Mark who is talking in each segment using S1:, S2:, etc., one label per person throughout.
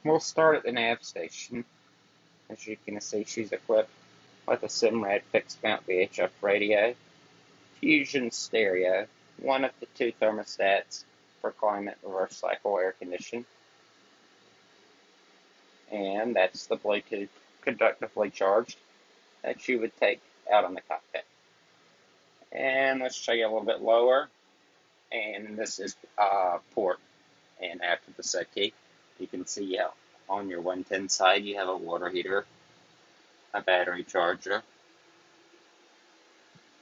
S1: We'll start at the nav station. As you can see, she's equipped with a Simrad fixed mount VHF radio, Fusion stereo, one of the two thermostats for climate reverse cycle air conditioning, and that's the Bluetooth conductively charged that you would take out in the cockpit. And let's show you a little bit lower, and this is port and after the settee. You can see on your 110 side you have a water heater, a battery charger,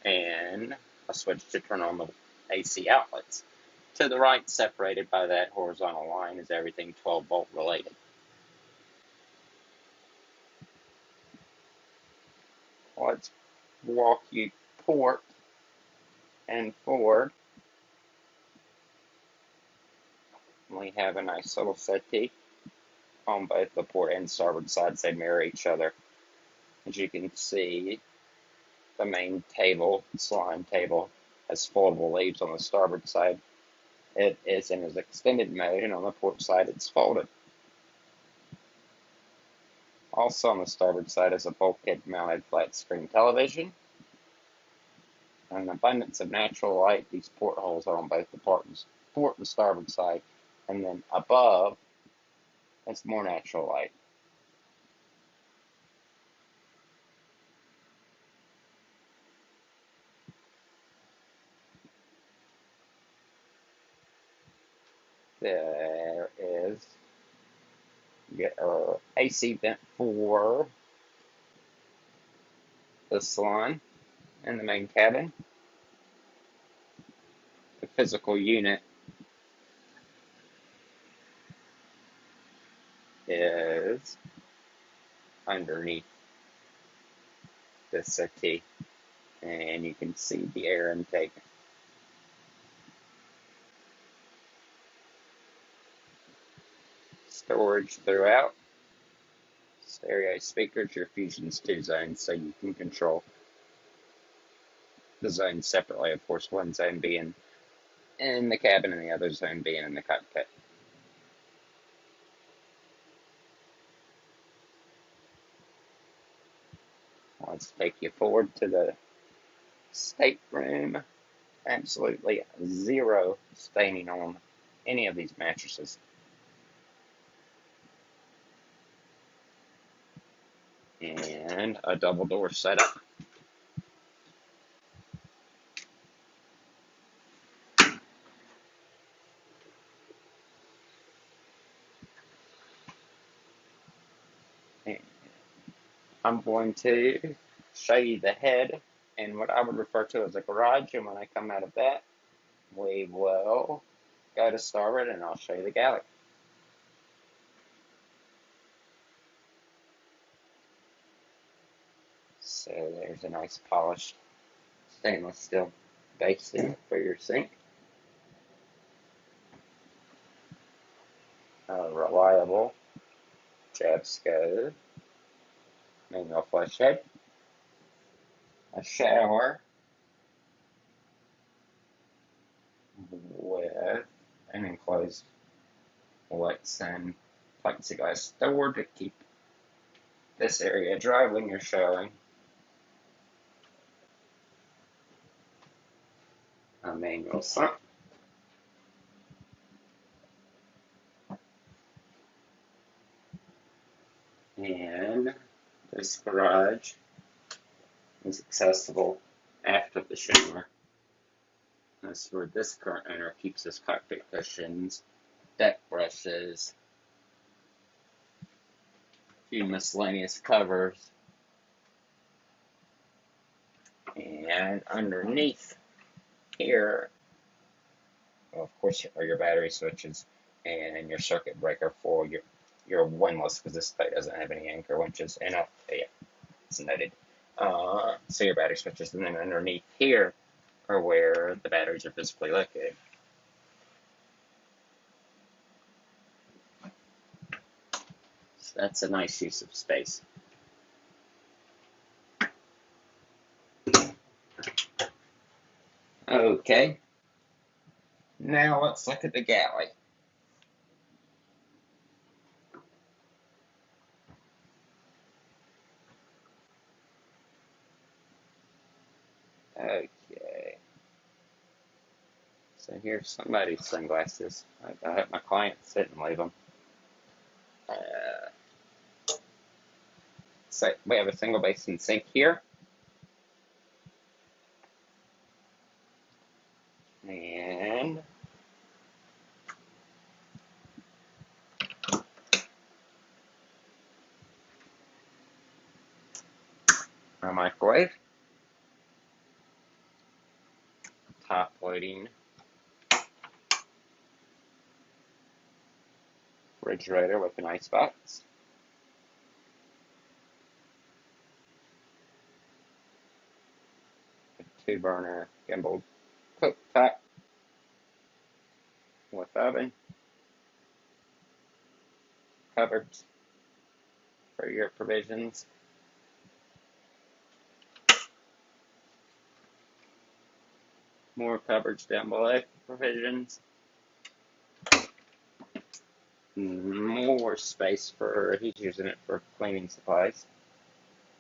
S1: and a switch to turn on the AC outlets. To the right, separated by that horizontal line, is everything 12-volt related. Let's walk you port and forward. We have a nice little settee on both the port and starboard sides. They mirror each other. As you can see, the main table, salon table, has foldable leaves on the starboard side. It is in its extended mode, and on the port side it's folded. Also on the starboard side is a bulkhead-mounted flat-screen television. An abundance of natural light. These portholes are on both the port and starboard side, and then above, it's more natural light. There is your AC vent for the salon and the main cabin. The physical unit is underneath the settee, and you can see the air intake. Storage throughout. Stereo speakers, your Fusion's 2 zones, so you can control the zones separately. Of course, one zone being in the cabin and the other zone being in the cockpit. Let's take you forward to the stateroom. Absolutely zero staining on any of these mattresses. And a double door setup. And I'm going to show you the head and what I would refer to as a garage, and when I come out of that, we will go to starboard and I'll show you the galley. So there's a nice polished stainless steel basin for your sink. A reliable jab stove, manual flush head, a shower with an enclosed Lexan plexiglass door to keep this area dry when you're showering. A manual sump. And this garage is accessible after the shower. That's where this current owner keeps his cockpit cushions, deck brushes, a few miscellaneous covers, and underneath here, well, of course, are your battery switches and your circuit breaker for your windlass, because this boat doesn't have any anchor winches. And yeah, it's noted. So your battery switches, and then underneath here are where the batteries are physically located. So that's a nice use of space. Okay, now let's look at the galley. Okay. So here's somebody's sunglasses. I hope my clients didn't leave them. Uh, so we have a single basin sink here. And a microwave. Top loading refrigerator with an icebox. A 2-burner gimbal cooktop with oven. Cupboards for your provisions. More cupboards down below for provisions. More space for, he's using it for cleaning supplies.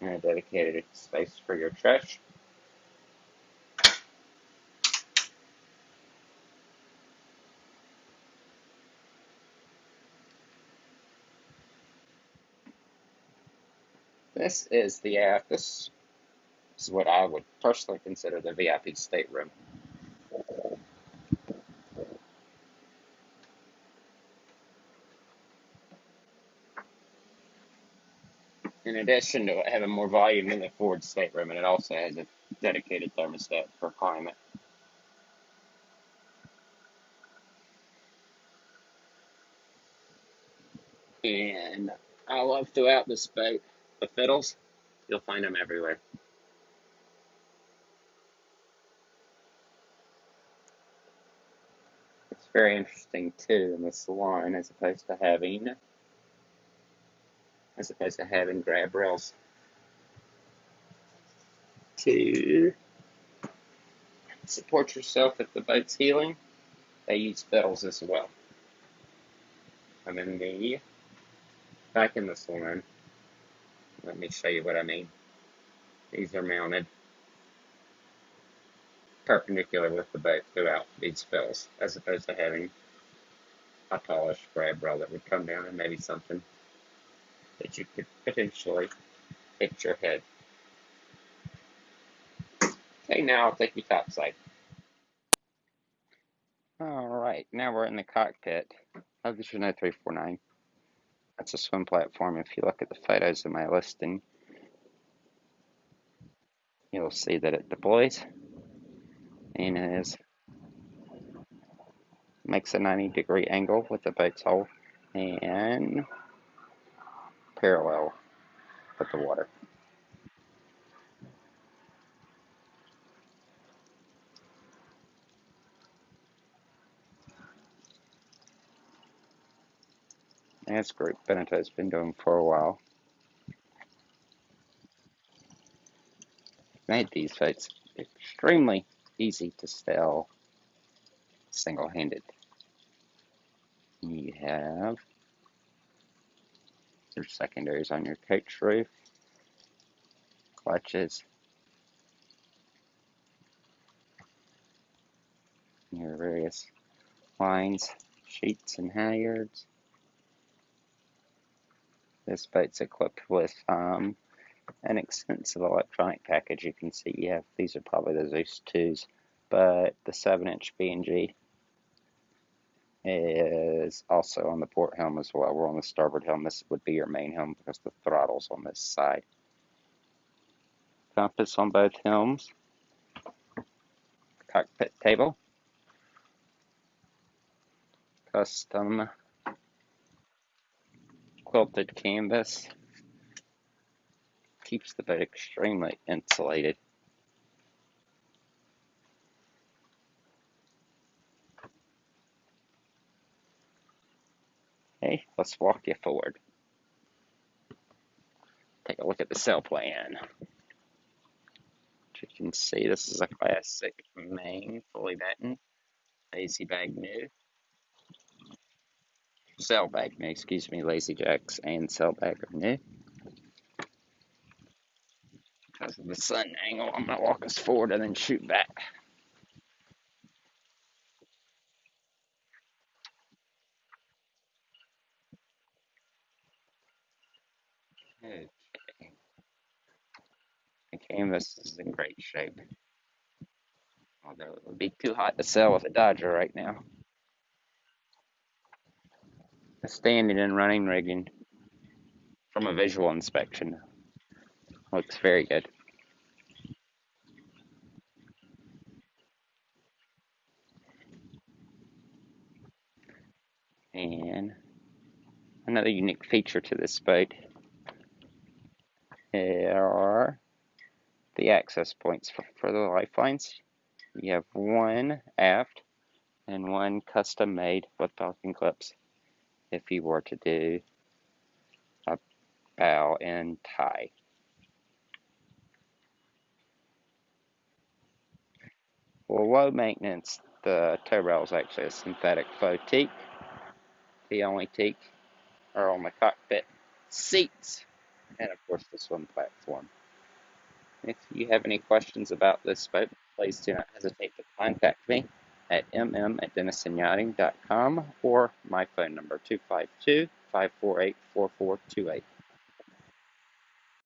S1: And a dedicated space for your trash. This is this is what I would personally consider the VIP stateroom. In addition to having more volume than the Ford stateroom, and it also has a dedicated thermostat for climate. And I love throughout this boat the fiddles. You'll find them everywhere. It's very interesting too in the salon as opposed to having grab rails to support yourself if the boat's heeling. They use fiddles as well. And then back in the salon, let me show you what I mean. These are mounted perpendicular with the boat throughout these fills, as opposed to having a polished grab rail that would come down and maybe something that you could potentially hit your head. Okay, now I'll take you topside. Alright, now we're in the cockpit of the Jeanneau 349. That's a swim platform. If you look at the photos of my listing, you'll see that it deploys and makes a 90-degree angle with the boat's hull and parallel with the water. That's Group Beneto's been doing for a while. Made these boats extremely easy to sell single-handed. You have your secondaries on your coach roof, clutches, your various lines, sheets, and halyards. This boat's equipped with an extensive electronic package. You can see these are probably the Zeus 2s, but the 7-inch B&G is also on the port helm as well. We're on the starboard helm. This would be your main helm because the throttle's on this side. Compass on both helms. Cockpit table. Custom quilted canvas. Keeps the boat extremely insulated. Okay, let's walk you forward. Take a look at the sail plan. As you can see, this is a classic main, fully batten, lazy bag new. Sail bag new, excuse me, lazy jacks and sail bag are new. because of the sun angle, I'm going to walk us forward and then shoot back. Okay. The canvas is in great shape, although it would be too hot to sail with a Dodger right now. The standing and running rigging from a visual inspection looks very good. And another unique feature to this boat are the access points for the lifelines. You have one aft and one custom made with falcon clips if you were to do a bow and tie. For low maintenance, the tow rail is actually a synthetic faux teak. The only teak are on the cockpit seats and of course the swim platform. If you have any questions about this boat, please do not hesitate to contact me at mm@dennisonyachting.com or my phone number 252-548-4428.